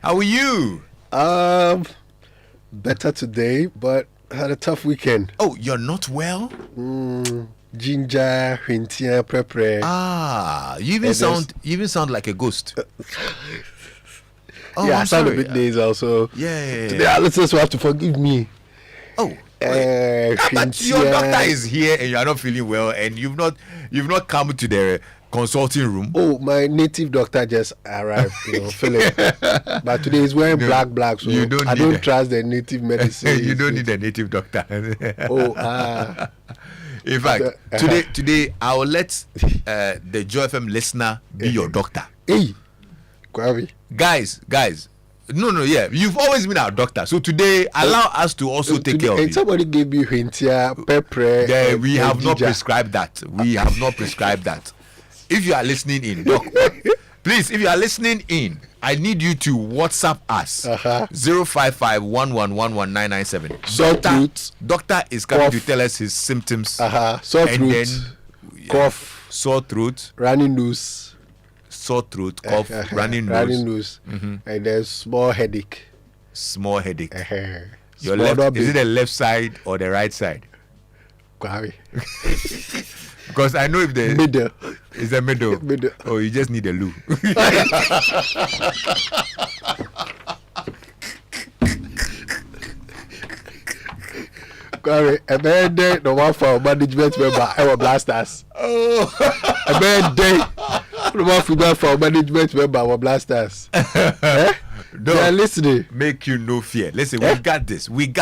How are you? Better today, but had a tough weekend. Oh, you're not well? Ginger, hintia, prepare. You even sound like a ghost. Yeah, I sound a bit nasal also. Yeah. Today our listeners will have to forgive me. Oh, but your doctor is here and you are not feeling well, and you've not come to the consulting room. Oh, my native doctor just arrived, Philip. But today he's wearing black, so I don't trust the native medicine. You don't need a native doctor. In fact, today I will let the Joy FM listener be your doctor. Hey, Kwabi. Guys. No, yeah. You've always been our doctor. So today, allow us to also take care of you. And somebody gave you hintia, pepper. Yeah, we have not prescribed that. If you are listening in, doc, please, if you are listening in, I need you to WhatsApp us 055-1111-997. Doctor is coming to tell us his symptoms. Sore throat, cough, sore throat, running nose, running nose, and then small headache. Your left, is it the left side or the right side? Because I know if the middle is the middle. Oh, you just need a loo. A bad day, the one for management member, our blasters. Oh, a bad day, the one for management member, our blasters. They are listening. Make you no fear. Listen, we got this. We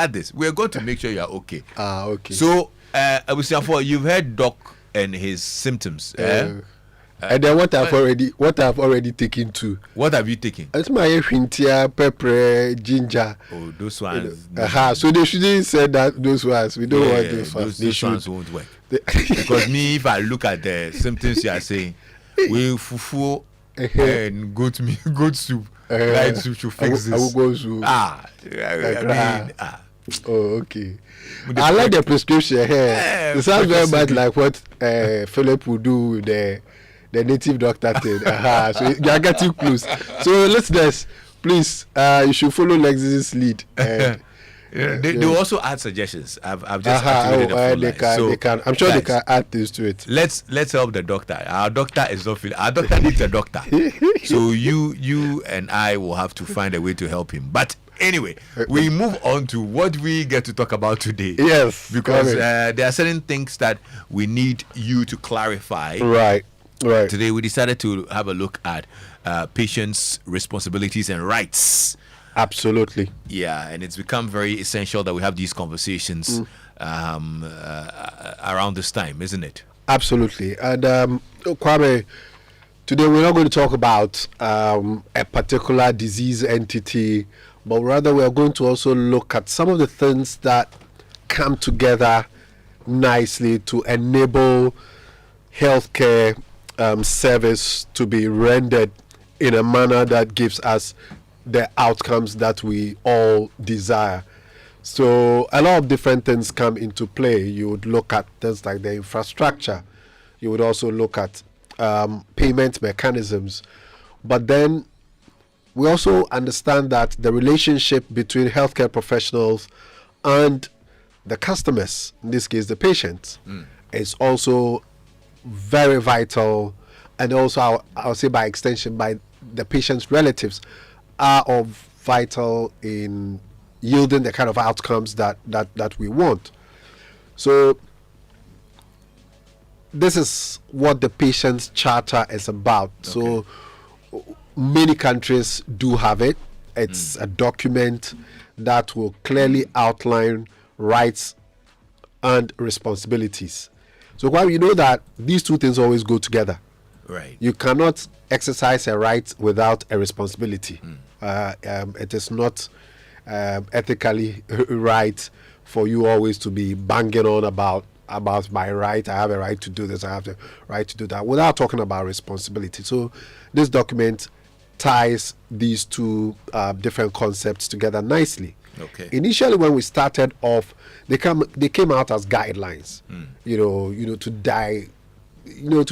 are going to make sure you are okay. Okay. So, you've heard Doc and his symptoms. And then what I've already taken too. What have you taken? It's my hintia, pepper, ginger. Oh, those ones. So they shouldn't say that those ones. We don't want those ones. Those ones won't work. Because me, if I look at the symptoms you are saying, we fufu and goat soup, light soup should fix this. I will go soup. Oh, okay. I like the prescription here. It sounds very much like what Philip would do with the native doctor thing. So you are getting close. So listeners, please, you should follow Lexus's lead. They will also add suggestions. I've just activated the phone line. They can. I'm sure guys, they can add things to it. Let's help the doctor. Our doctor is not feeling. Our doctor needs a doctor. So you and I will have to find a way to help him. But anyway, we move on to what we get to talk about today. Yes, because there are certain things that we need you to clarify. Right. Today we decided to have a look at patients' responsibilities and rights. Absolutely. Yeah, and it's become very essential that we have these conversations around this time, isn't it? Absolutely. And Kwame, today we're not going to talk about a particular disease entity, but rather we are going to also look at some of the things that come together nicely to enable healthcare service to be rendered in a manner that gives us the outcomes that we all desire. So a lot of different things come into play. You would look at things like the infrastructure. You would also look at payment mechanisms. But then we also understand that the relationship between healthcare professionals and the customers, in this case the patients, is also very vital, and also I'll say by extension by the patient's relatives are of vital in yielding the kind of outcomes that we want. So this is what the patient's charter is about. Okay. So many countries do have it. It's a document that will clearly outline rights and responsibilities. So while you know that these two things always go together, right? You cannot exercise a right without a responsibility. It is not ethically right for you always to be banging on about my right. I have a right to do this. I have the right to do that, without talking about responsibility. So this document ties these two different concepts together nicely. Okay. Initially, when we started off, they came out as guidelines. To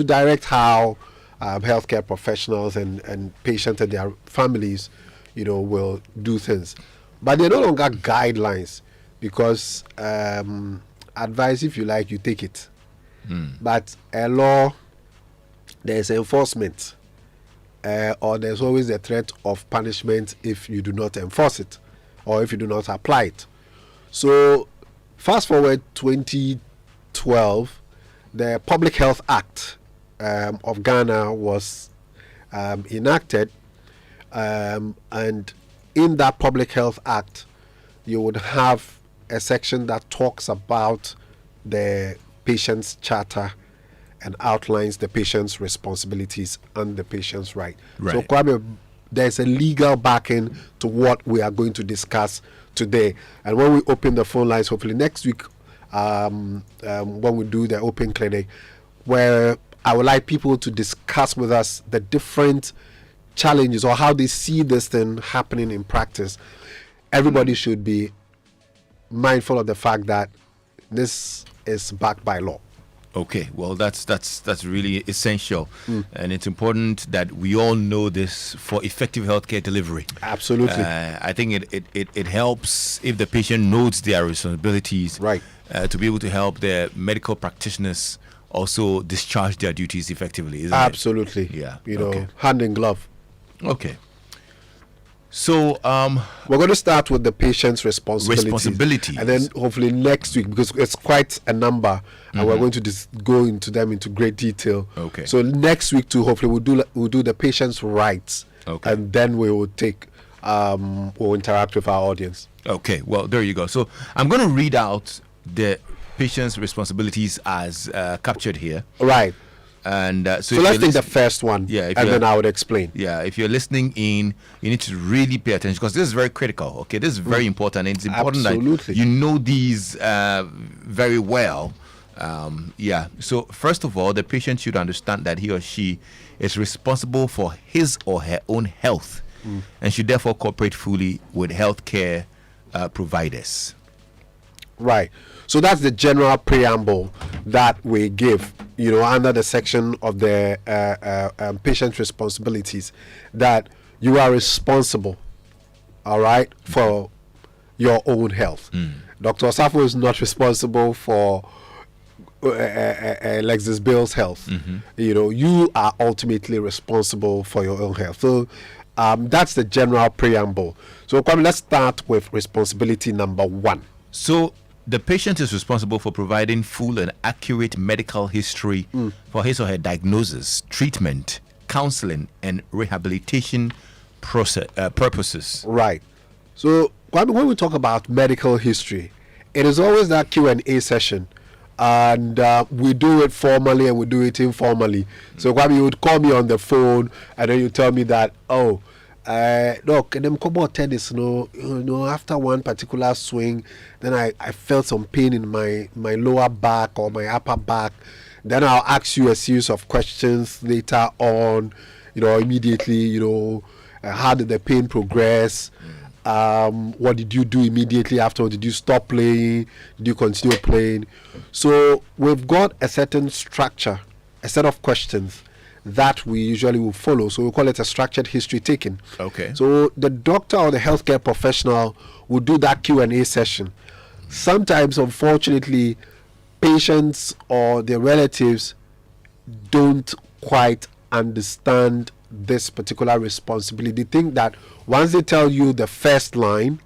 direct how healthcare professionals and patients and their families will do things. But they're no longer guidelines because advice, if you like, you take it. But a law, there's enforcement, or there's always a threat of punishment if you do not enforce it or if you do not apply it. So fast forward 2012, the Public Health Act of Ghana was enacted, and in that Public Health Act you would have a section that talks about the patient's charter and outlines the patient's responsibilities and the patient's right. So Kwame, there's a legal backing to what we are going to discuss today. And when we open the phone lines, hopefully next week, when we do the open clinic, where I would like people to discuss with us the different challenges or how they see this thing happening in practice. Everybody should be mindful of the fact that this is backed by law. Okay, well, that's really essential, and it's important that we all know this for effective healthcare delivery. Absolutely. I think it helps if the patient knows their responsibilities, right, to be able to help their medical practitioners also discharge their duties effectively. Isn't Absolutely. it? Yeah. Hand in glove. Okay. So we're going to start with the patient's responsibilities, and then hopefully next week, because it's quite a number, and we're going to go into them into great detail. Okay. So next week too, hopefully we'll do the patient's rights, okay, and then we will we'll interact with our audience. Okay. Well, there you go. So I'm going to read out the patient's responsibilities as captured here. Right. And so let's take the first one, and then I would explain. Yeah, if you're listening in, you need to really pay attention because this is very critical. Okay, this is very important. And it's important that you know these very well. So first of all, the patient should understand that he or she is responsible for his or her own health and should therefore cooperate fully with healthcare providers. Right. So that's the general preamble that we give, under the section of the patient responsibilities, that you are responsible, all right, for your own health. Dr. Osafo is not responsible for Alexis Bill's health. You are ultimately responsible for your own health. So that's the general preamble. So Kwame, let's start with responsibility number 1. So the patient is responsible for providing full and accurate medical history for his or her diagnosis, treatment, counseling, and rehabilitation purposes. Right. So when we talk about medical history, it is always that Q&A session, and we do it formally and we do it informally. So Kwame, you would call me on the phone and then you tell me that, look, them about tennis, after one particular swing, then I felt some pain in my lower back or my upper back. Then I'll ask you a series of questions later on, immediately, how did the pain progress? What did you do immediately after? Did you stop playing? Did you continue playing? So we've got a certain structure, a set of questions that we usually will follow. So we call it a structured history taking. Okay. So the doctor or the healthcare professional will do that Q&A session. Sometimes, unfortunately, patients or their relatives don't quite understand this particular responsibility. They think that once they tell you the first line,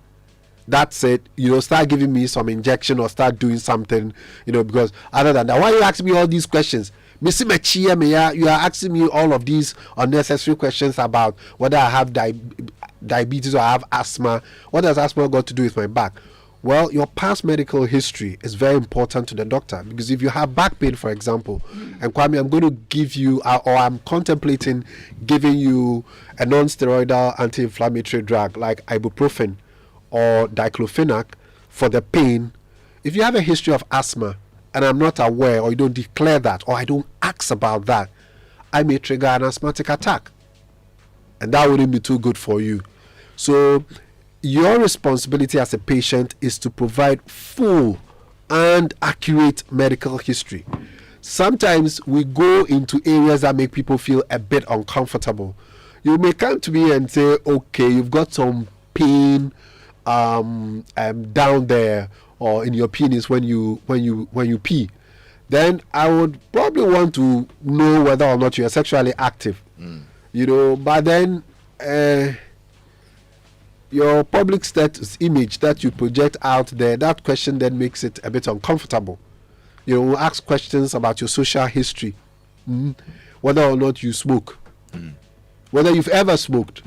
that's it, start giving me some injection or start doing something, because other than that, why are you asking me all these questions? You are asking me all of these unnecessary questions about whether I have diabetes or I have asthma. What does asthma got to do with my back? Well, your past medical history is very important to the doctor, because if you have back pain, for example, and Kwame, I'm going to give you, or I'm contemplating giving you a non-steroidal anti-inflammatory drug like ibuprofen or diclofenac for the pain. If you have a history of asthma, and I'm not aware, or you don't declare that, or I don't ask about that, I may trigger an asthmatic attack. And that wouldn't be too good for you. So your responsibility as a patient is to provide full and accurate medical history. Sometimes we go into areas that make people feel a bit uncomfortable. you may come to me and say, okay, you've got some pain down there, or in your penis when you pee. Then I would probably want to know whether or not you are sexually active. But then your public status image that you project out there, that question then makes it a bit uncomfortable. We'll ask questions about your social history, whether or not you smoke, whether you've ever smoked,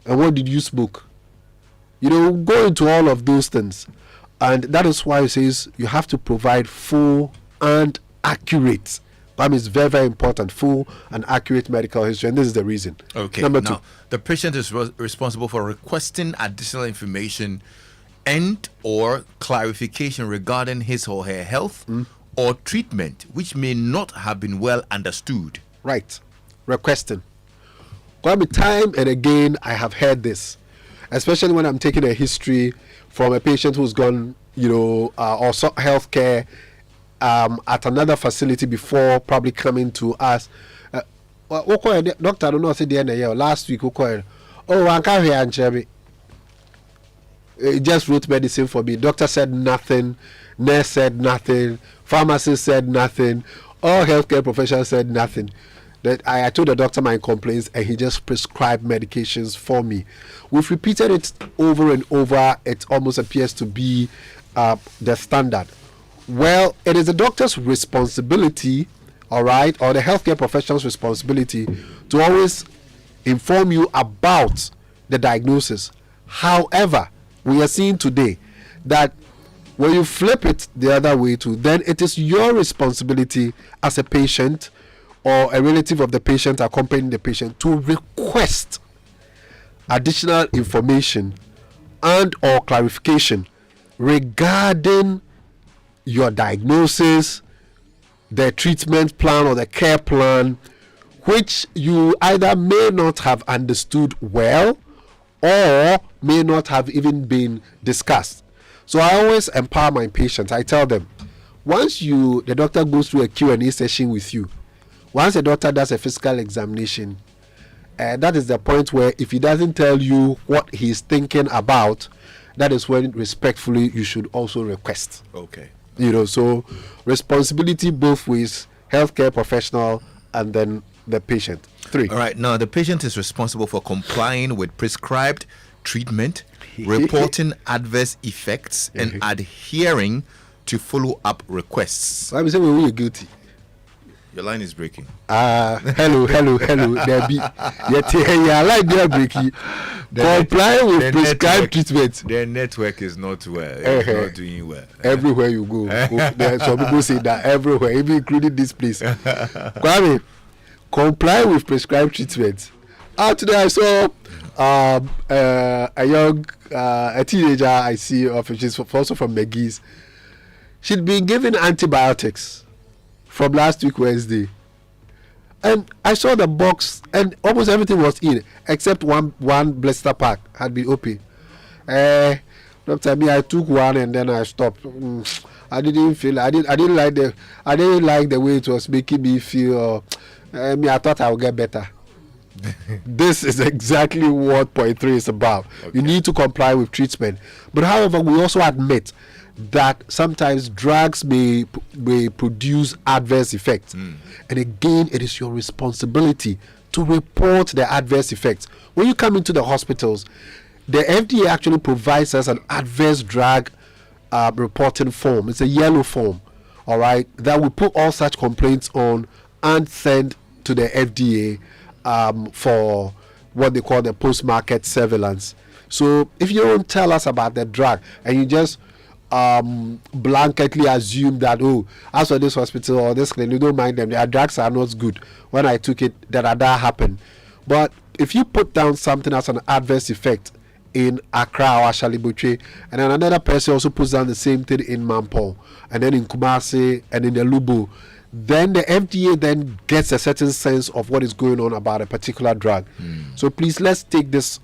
and what did you smoke. Go into all of those things. And that is why it says you have to provide full and accurate. That is very, very important. Full and accurate medical history. And this is the reason. Okay. Number now, 2. The patient is responsible for requesting additional information and or clarification regarding his or her health or treatment, which may not have been well understood. Right. Requesting. Quite time and again, I have heard this, especially when I'm taking a history from a patient who's gone, or healthcare at another facility before probably coming to us. Doctor, I don't know, last week, I can't hear me. He just wrote medicine for me. Doctor said nothing, nurse said nothing, pharmacist said nothing, all healthcare professionals said nothing. That I told the doctor my complaints and he just prescribed medications for me. We've repeated it over and over. It almost appears to be the standard. Well, it is the doctor's responsibility, all right, or the healthcare professional's responsibility to always inform you about the diagnosis. However, we are seeing today that when you flip it the other way too, then it is your responsibility as a patient or a relative of the patient accompanying the patient to request additional information and or clarification regarding your diagnosis, the treatment plan or the care plan, which you either may not have understood well or may not have even been discussed. So I always empower my patients. I tell them, once the doctor goes through a Q&A session with you, once the doctor does a physical examination, that is the point where if he doesn't tell you what he's thinking about, that is when respectfully you should also request. Okay. So responsibility both ways, healthcare professional and then the patient. 3. All right. Now, the patient is responsible for complying with prescribed treatment, reporting adverse effects, and adhering to follow-up requests. I'm saying we're guilty. Your line is breaking. Hello. There be your line there breaking. Comply with prescribed treatment. Their network is not well. It's not doing well. Everywhere you go. Some people say that everywhere, even including this place. Kwame, comply with prescribed treatment. Today I saw a teenager I see, she's also from McGee's. She'd been given antibiotics from last week Wednesday, and I saw the box and almost everything was in except one blister pack had been open. Doctor, I took one and then I stopped. I didn't like the way it was making me feel. I thought I would get better. This is exactly what point 3 is about. Okay. You need to comply with treatment, but however, we also admit that sometimes drugs may produce adverse effects, and again, it is your responsibility to report the adverse effects. When you come into the hospitals, the FDA actually provides us an adverse drug reporting form. It's a yellow form, all right, that we put all such complaints on and send to the FDA for what they call the post-market surveillance. So if you don't tell us about the drug and you just blanketly assume that, as for this hospital or this clinic, you don't mind them, their drugs are not good, when I took it that happened. But if you put down something as an adverse effect in Accra or Ashalibuche, and then another person also puts down the same thing in Mampo, and then in Kumasi and in the Lubu, then the FDA then gets a certain sense of what is going on about a particular drug. So please, let's take this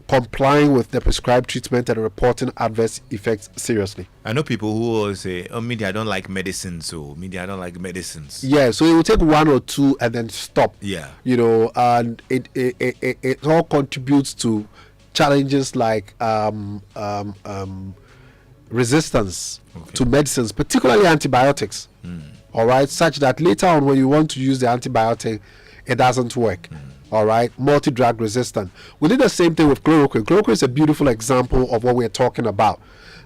complying with the prescribed treatment and reporting adverse effects seriously. I know people who always say, "Oh, me, I don't like medicines." So, me, I don't like medicines. Yeah, so it will take one or two and then stop. Yeah. You know, and it all contributes to challenges like resistance to medicines, particularly antibiotics. All right, such that later on when you want to use the antibiotic, it doesn't work. All right, multi-drug resistant. We did the same thing with chloroquine. Chloroquine is a beautiful example of what we're talking about.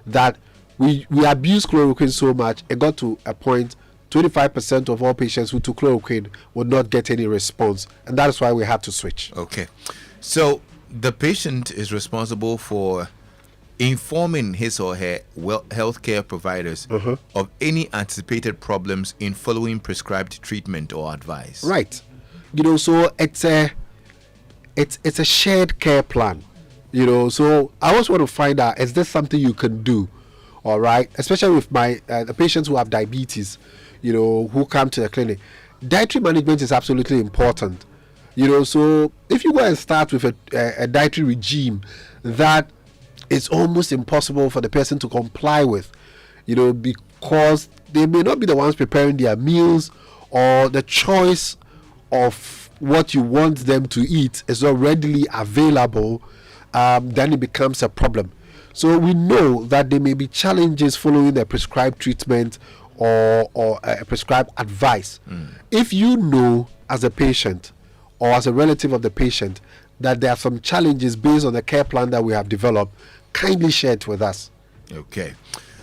That we abused chloroquine so much, it got to a point 25% of all patients who took chloroquine would not get any response, and that is why we had to switch. Okay, so the patient is responsible for informing his or her healthcare providers of any anticipated problems in following prescribed treatment or advice. Right. You know, so it's a shared care plan. You know, so I always want to find out, is this something you can do? All right, especially with my the patients who have diabetes, you know, who come to the clinic. Dietary management is absolutely important. You know, so if you go and start with a dietary regime that it's almost impossible for the person to comply with, you know, because they may not be the ones preparing their meals, or the choice of what you want them to eat is not readily available, then it becomes a problem. So we know that there may be challenges following the prescribed treatment or a prescribed advice. If you know as a patient or as a relative of the patient that there are some challenges based on the care plan that we have developed, kindly share it with us. Okay.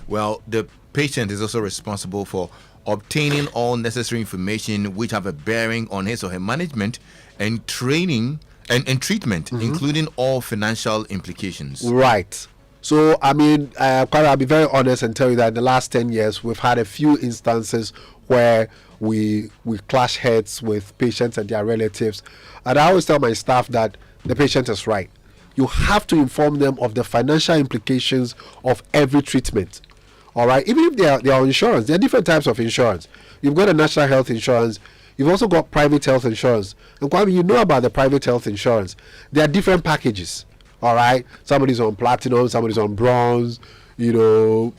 Well, the patient is also responsible for obtaining all necessary information which have a bearing on his or her management and training and treatment, including all financial implications. Right. So, I mean, I'll be very honest and tell you that in the last 10 years, we've had a few instances where we clash heads with patients and their relatives. And I always tell my staff that the patient is right. You have to inform them of the financial implications of every treatment. All right, even if they are insurance, there are different types of insurance. You've got a national health insurance. You've also got private health insurance. And Kwame, you know about the private health insurance. There are different packages. All right, somebody's on platinum, somebody's on bronze, you know,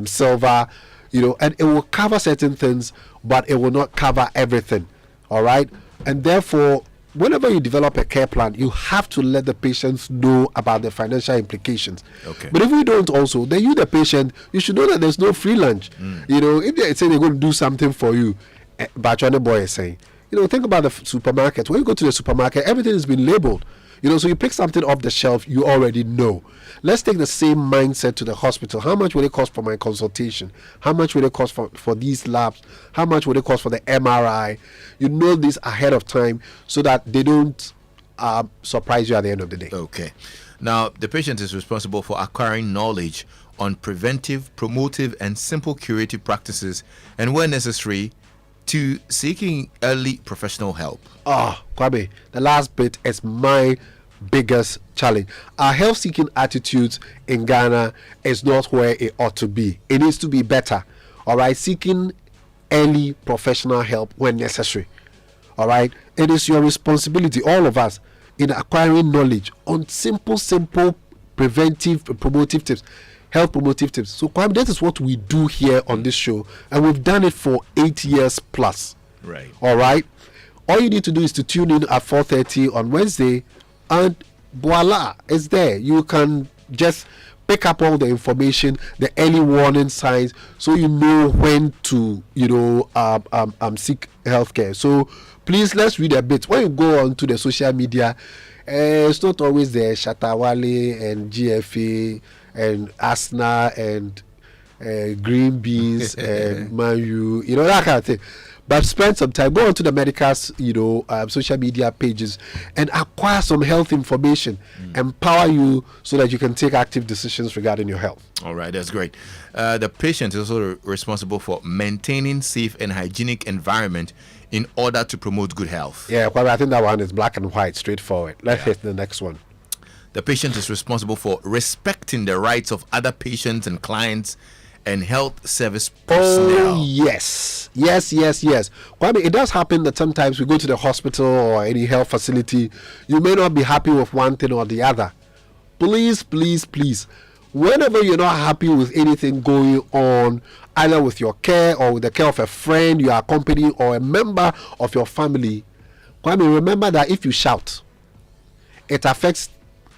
silver, you know, and it will cover certain things, but it will not cover everything. All right, and therefore, whenever you develop a care plan, you have to let the patients know about the financial implications. Okay. But if we don't also, then you, the patient, you should know that there's no free lunch. You know, if they say they're going to do something for you, Bachwane boy is saying, you know, think about the supermarket. When you go to the supermarket, everything has been labeled. You know, so you pick something off the shelf, you already know. Let's take the same mindset to the hospital. How much will it cost for my consultation? How much will it cost for these labs? How much will it cost for the MRI? You know this ahead of time so that they don't surprise you at the end of the day. Okay. Now, the patient is responsible for acquiring knowledge on preventive, promotive, and simple curative practices, and where necessary, to seeking early professional help. Kwame, the last bit is my biggest challenge. Our health-seeking attitudes in Ghana is not where it ought to be. It needs to be better. All right, seeking early professional help when necessary. All right, it is your responsibility, all of us, in acquiring knowledge on simple preventive, promotive tips. Health promotive tips. So Kwame, that is what we do here on this show, and we've done it for 8 years plus. Right. All right. All you need to do is to tune in at 4:30 on Wednesday, and voila, it's there. You can just pick up all the information, the early warning signs, so you know when to, you know, seek healthcare. So please, let's read a bit. When you go on to the social media, it's not always there. Shatawale and GFA and Asna and Green Beans and Manu, you know, that kind of thing. But spend some time, go onto the Medical's, you know, social media pages and acquire some health information, empower you so that you can take active decisions regarding your health. All right, that's great. The patient is also responsible for maintaining safe and hygienic environment in order to promote good health. Yeah, well, I think that one is black and white, straightforward. Let's hit the next one. The patient is responsible for respecting the rights of other patients and clients and health service personnel. Oh, yes. Kwame, it does happen that sometimes we go to the hospital or any health facility, you may not be happy with one thing or the other. please, please, please, whenever you're not happy with anything going on, either with your care or with the care of a friend you are accompanying or a member of your family, Kwame, remember that if you shout, it affects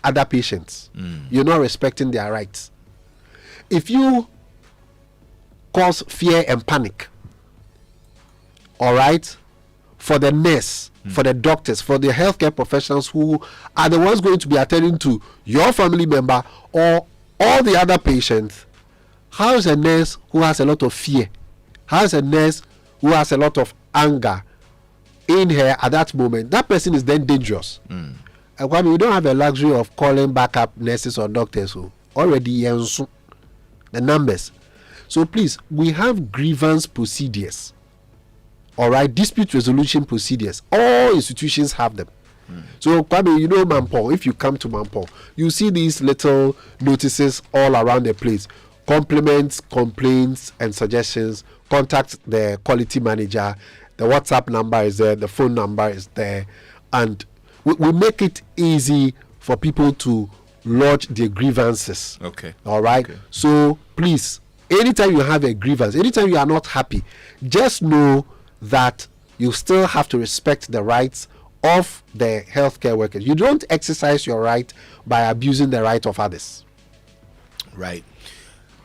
other patients. You're not respecting their rights. If you cause fear and panic, all right, for the nurse, for the doctors, for the healthcare professionals who are the ones going to be attending to your family member or all the other patients, how is a nurse who has a lot of fear, how is a nurse who has a lot of anger in her at that moment? That person is then dangerous. And Kwame, we don't have a luxury of calling backup nurses or doctors who already the numbers. So please, we have grievance procedures. All right, dispute resolution procedures. All institutions have them. So Kwame, you know Mampo, if you come to Mampo, you see these little notices all around the place. Compliments, complaints, and suggestions. Contact the quality manager. The WhatsApp number is there. The phone number is there. And we make it easy for people to lodge their grievances. Okay. All right. Okay. So please, anytime you have a grievance, anytime you are not happy, just know that you still have to respect the rights of the healthcare workers. You don't exercise your right by abusing the right of others. Right.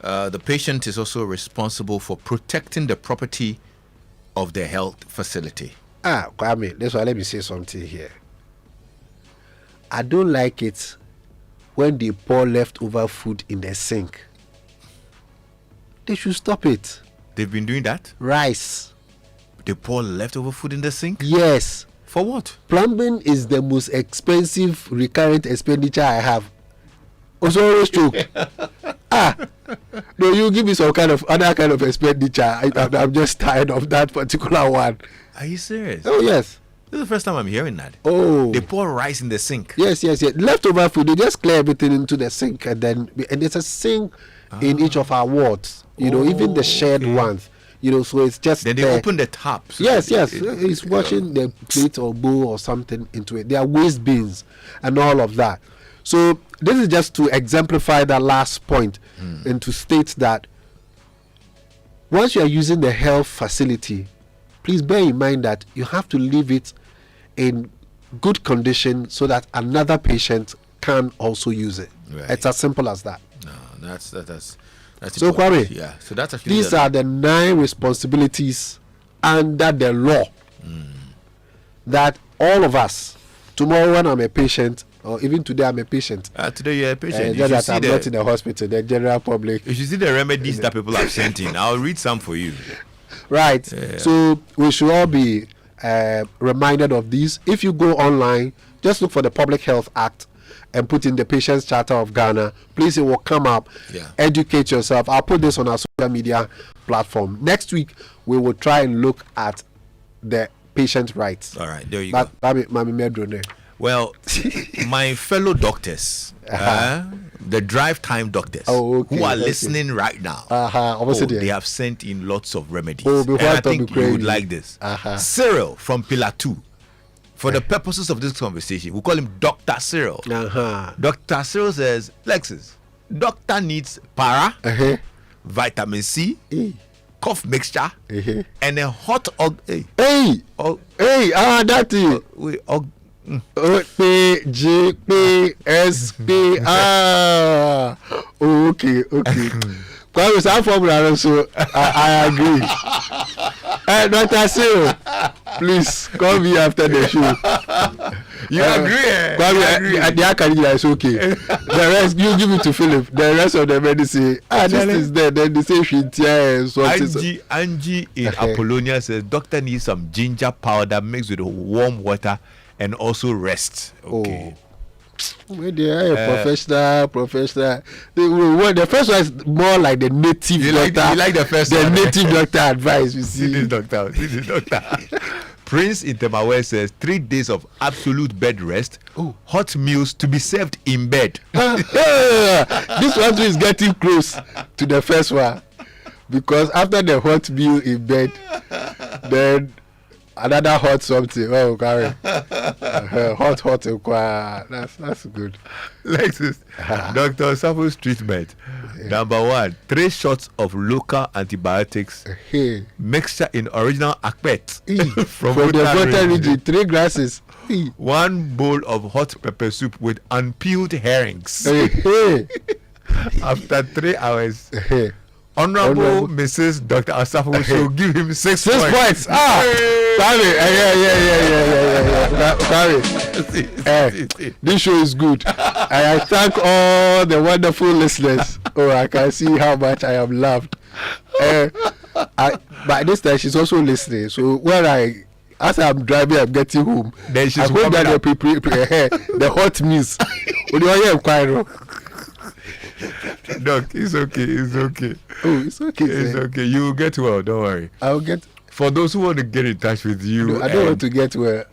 The patient is also responsible for protecting the property of the health facility. Kwame, that's why let me say something here. I don't like it when they pour leftover food in the sink. They should stop it. They've been doing that? Rice. They pour leftover food in the sink? Yes. For what? Plumbing is the most expensive recurrent expenditure I have. Also always joke. No, you give me some kind of other kind of expenditure. I'm just tired of that particular one. Are you serious? Oh yes. This is the first time I'm hearing that. Oh. They pour rice in the sink. Yes. Leftover food, they just clear everything into the sink, and there's a sink in each of our wards. You know, even the shared ones. You know, so it's just then they open the taps. Yes. He's washing the plate or bowl or something into it. There are waste bins and all of that. So this is just to exemplify that last point and to state that once you are using the health facility, please bear in mind that you have to leave it in good condition so that another patient can also use it. Right. It's as simple as that. No, that's So important. Kwame, Yeah. So that's actually these are the 9 responsibilities under the law that all of us, tomorrow when I'm a patient, or even today I'm a patient. Today you're a patient. Just that I'm not in the hospital, the general public. You should see the remedies that people have sent in. I'll read some for you. Right. Yeah. So we should all be reminded of these. If you go online, just look for the Public Health Act and put in the Patients Charter of Ghana. Please, it will come up. Yeah. Educate yourself. I'll put this on our social media platform. Next week, we will try and look at the patient rights. All right, there you go. Well, my fellow doctors, the drive time doctors, who are listening right now, they have sent in lots of remedies. And I think you would like this. Cyril from Pillar 2. For the purposes of this conversation, we call him Dr. Cyril. Dr. Cyril says, Lexus, doctor needs para, vitamin C, cough mixture, and a hot that thing. O-P-G-P-S-P-R. Okay. Kwame, some formula, so I agree. Dr. Cyril, please call me after the show. You agree? Kwame, the academy is okay. The rest, you give it to Philip. The rest of the medicine, this is there. Then they say Angie in Apollonia says, doctor needs some ginger powder mixed with warm water and also rest. Okay. Well, they are professional. The first one is more like the native doctor. You like the first one? The native doctor advice. You see this doctor. Prince in Temawe says 3 days of absolute bed rest, hot meals to be served in bed. This one is getting close to the first one, because after the hot meal in bed, then Another hot something. Oh, Gary. Hot inquiry. That's good. Lexus, Dr. Safo's treatment. Number 1, 3 shots of local antibiotics. Mixture in original akpet from the Volta region. 3 glasses. 1 bowl of hot pepper soup with unpeeled herrings. After 3 hours, Honorable Mrs. Dr. Asafo should give him 6 points. Sorry. This show is good. I thank all the wonderful listeners. Oh, I can see how much I am loved. By this time, she's also listening. So as I'm driving, I'm getting home. Then she's I hope that they prepare the hot meals. Doc, it's okay. Oh, it's okay. It's okay. You will get well. Don't worry. I'll get. For those who want to get in touch with you, No, I don't want to get well.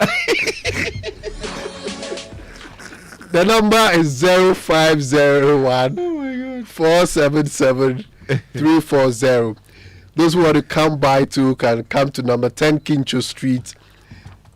The number is 0501 477 340. Those who want to come by can come to number 10 Kincho Street,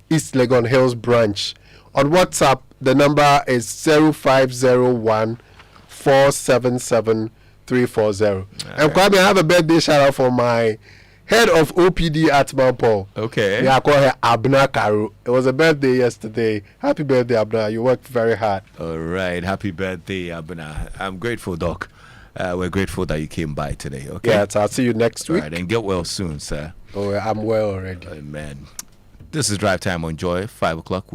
East Legon Hills branch. On WhatsApp, the number is 0501 477 340. And Kwame, I have a birthday shout out for my head of OPD at Mount Paul. Okay. Yeah, I call her Abna Karu. It was a birthday yesterday. Happy birthday, Abna. You worked very hard. All right. Happy birthday, Abna. I'm grateful, Doc. We're grateful that you came by today. Okay. Yeah, so I'll see you next week. All right, and get well soon, sir. Oh, I'm well already. Amen. This is Drive Time on Joy, 5 o'clock.